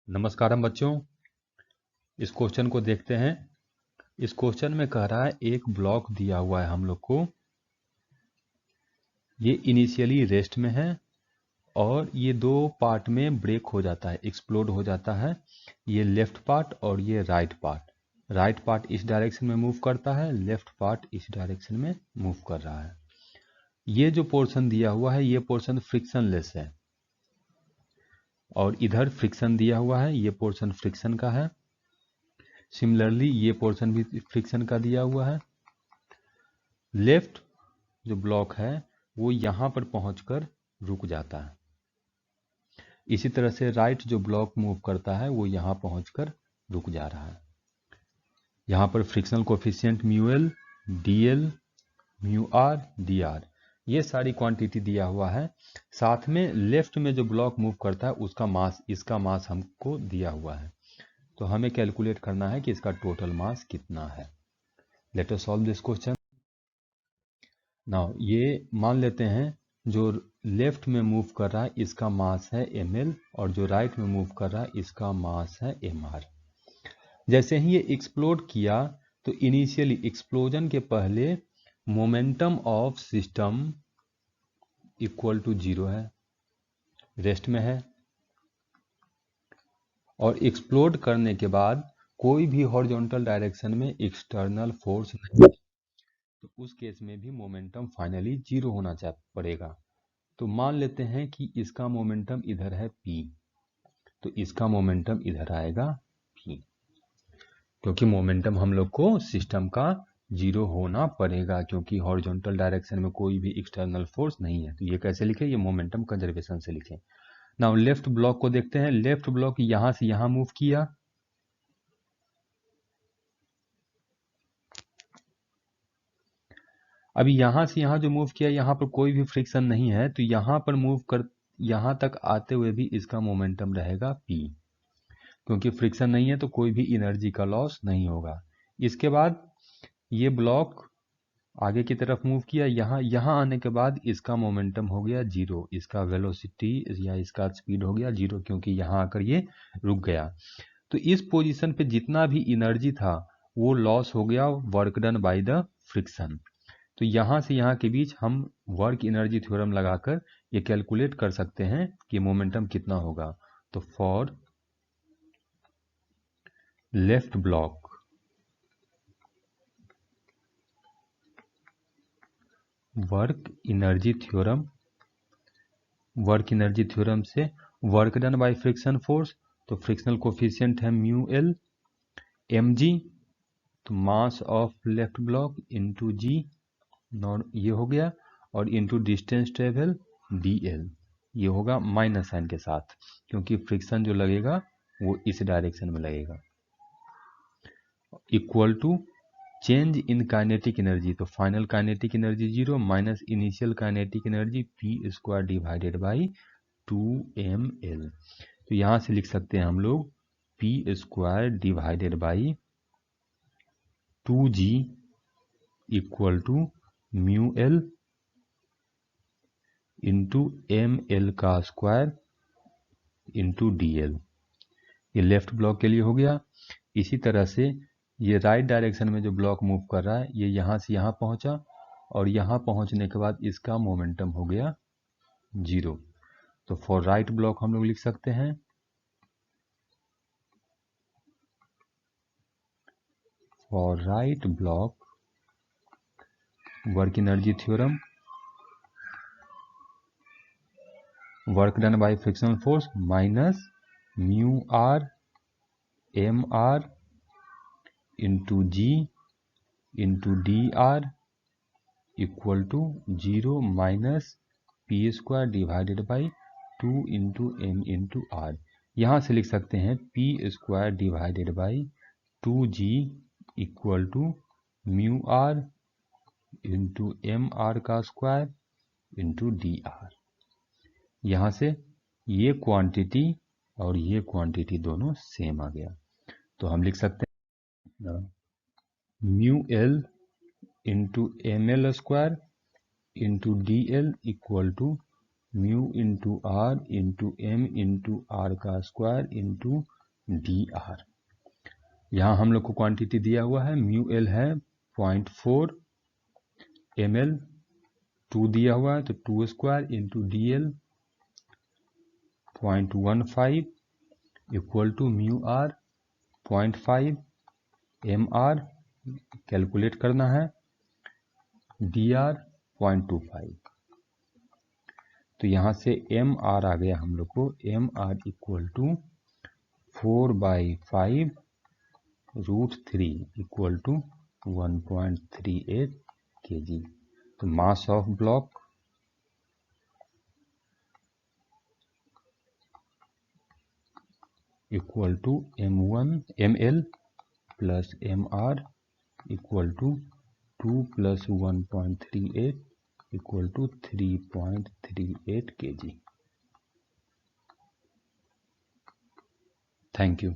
नमस्कारम बच्चों, इस क्वेश्चन को देखते हैं। इस क्वेश्चन में कह रहा है एक ब्लॉक दिया हुआ है हम लोग को। ये इनिशियली रेस्ट में है और ये दो पार्ट में ब्रेक हो जाता है, एक्सप्लोड हो जाता है। ये लेफ्ट पार्ट और ये राइट पार्ट। राइट पार्ट इस डायरेक्शन में मूव करता है, लेफ्ट पार्ट इस डायरेक्शन में मूव कर रहा है। ये जो पोर्शन दिया हुआ है ये पोर्शन फ्रिक्शनलेस है और इधर फ्रिक्शन दिया हुआ है, ये पोर्शन फ्रिक्शन का है। सिमिलरली ये पोर्शन भी फ्रिक्शन का दिया हुआ है। लेफ्ट जो ब्लॉक है वो यहाँ पर पहुंचकर रुक जाता है। इसी तरह से राइट जो ब्लॉक मूव करता है वो यहाँ पहुंचकर रुक जा रहा है। यहाँ पर frictional coefficient mu L, D L, mu R, D R, ये सारी क्वांटिटी दिया हुआ है। साथ में लेफ्ट में जो ब्लॉक मूव करता है उसका मास, इसका मास हमको दिया हुआ है। तो हमें कैलकुलेट करना है कि इसका टोटल मास कितना है। Let us solve this question. Now ये मान लेते हैं जो लेफ्ट में मूव कर रहा है इसका मास है ml और जो राइट में मूव कर रहा है इसका मास है mr। जैसे ही ये एक्सप्लोड किया तो इनिशियली एक्सप्लोजन के पहले momentum of system equal to 0 है, रेस्ट में है। और एक्सप्लोड करने के बाद कोई भी हॉरिजॉन्टल डायरेक्शन में एक्सटर्नल फोर्स नहीं है, तो उस केस में भी मोमेंटम फाइनली 0 होना पड़ेगा। तो मान लेते हैं कि इसका मोमेंटम इधर है p, तो इसका मोमेंटम इधर आएगा p, क्योंकि मोमेंटम हम लोग को सिस्टम का 0 होना पड़ेगा क्योंकि हॉरिजॉन्टल डायरेक्शन में कोई भी एक्सटर्नल फोर्स नहीं है। तो ये कैसे लिखे, ये मोमेंटम कंजर्वेशन से लिखे। नाउ लेफ्ट ब्लॉक को देखते हैं। लेफ्ट ब्लॉक यहां से यहां मूव किया, अभी यहां से यहां जो मूव किया यहां पर कोई भी फ्रिक्शन नहीं है, तो यहां पर मूव कर यहां तक आते हुए भी इसका मोमेंटम रहेगा p, क्योंकि फ्रिक्शन नहीं है तो कोई भी एनर्जी का लॉस नहीं होगा। इसके बाद ये ब्लॉक आगे की तरफ मूव किया, यहाँ आने के बाद इसका मोमेंटम हो गया 0, इसका वेलोसिटी या इसका स्पीड हो गया 0, क्योंकि यहाँ आकर ये रुक गया। तो इस पोजीशन पे जितना भी एनर्जी था वो लॉस हो गया, work done by the friction. तो यहाँ से यहाँ के बीच हम वर्क एनर्जी थ्योरम लगाकर ये कैलकुलेट कर सकते हैं कि मोमेंटम कितना होगा। तो for left block work energy theorem से work done by friction force, तो फ्रिक्शनल कोफिशिएंट है म्यू एल, एम जी, तो mass of left block into G, ये हो गया, और into distance travel D L, ये होगा माइनस साइन के साथ क्योंकि फ्रिक्शन जो लगेगा वो इस डायरेक्शन में लगेगा, equal to change in kinetic energy, तो final kinetic energy 0 minus initial kinetic energy p square divided by 2ml। तो यहाँ से लिख सकते हैं हम लोग p square divided by 2g equal to mu L into M L का स्क्वायर इंटू डी एल। ये लेफ्ट ब्लॉक के लिए हो गया। इसी तरह से ये राइट डायरेक्शन में जो ब्लॉक मूव कर रहा है ये यहाँ से यहाँ पहुँचा और यहाँ पहुँचने के बाद इसका मोमेंटम हो गया 0। तो फॉर राइट ब्लॉक हम लोग लिख सकते हैं for right block work energy theorem, work done by frictional force minus mu R M R into G into D R equal to 0 minus P square divided by 2 into M into R. यहाँ से लिख सकते हैं P square divided by 2g equal to mu R into M R का square into D R. यहाँ से ये quantity और ये क्वांटिटी दोनों सेम आ गया, तो हम लिख सकते हैं mu L into M L square into D L equal to mu into R into M into R का स्क्वायर इंटू dr। यहाँ हम लोग को क्वांटिटी दिया हुआ है म्यू एल है 0.4 ml, 2 दिया हुआ है तो 2 square into DL 0.15 equal to mu R 0.5 mr calculate करना है dr 0.25। तो यहाँ से mr आ गया हम लोग को mr equal to 4/5 √3 equal to 1.38 kg। तो mass of block equal to ml plus mr equal to 2 + 1.38 equal to 3.38 kg। Thank you.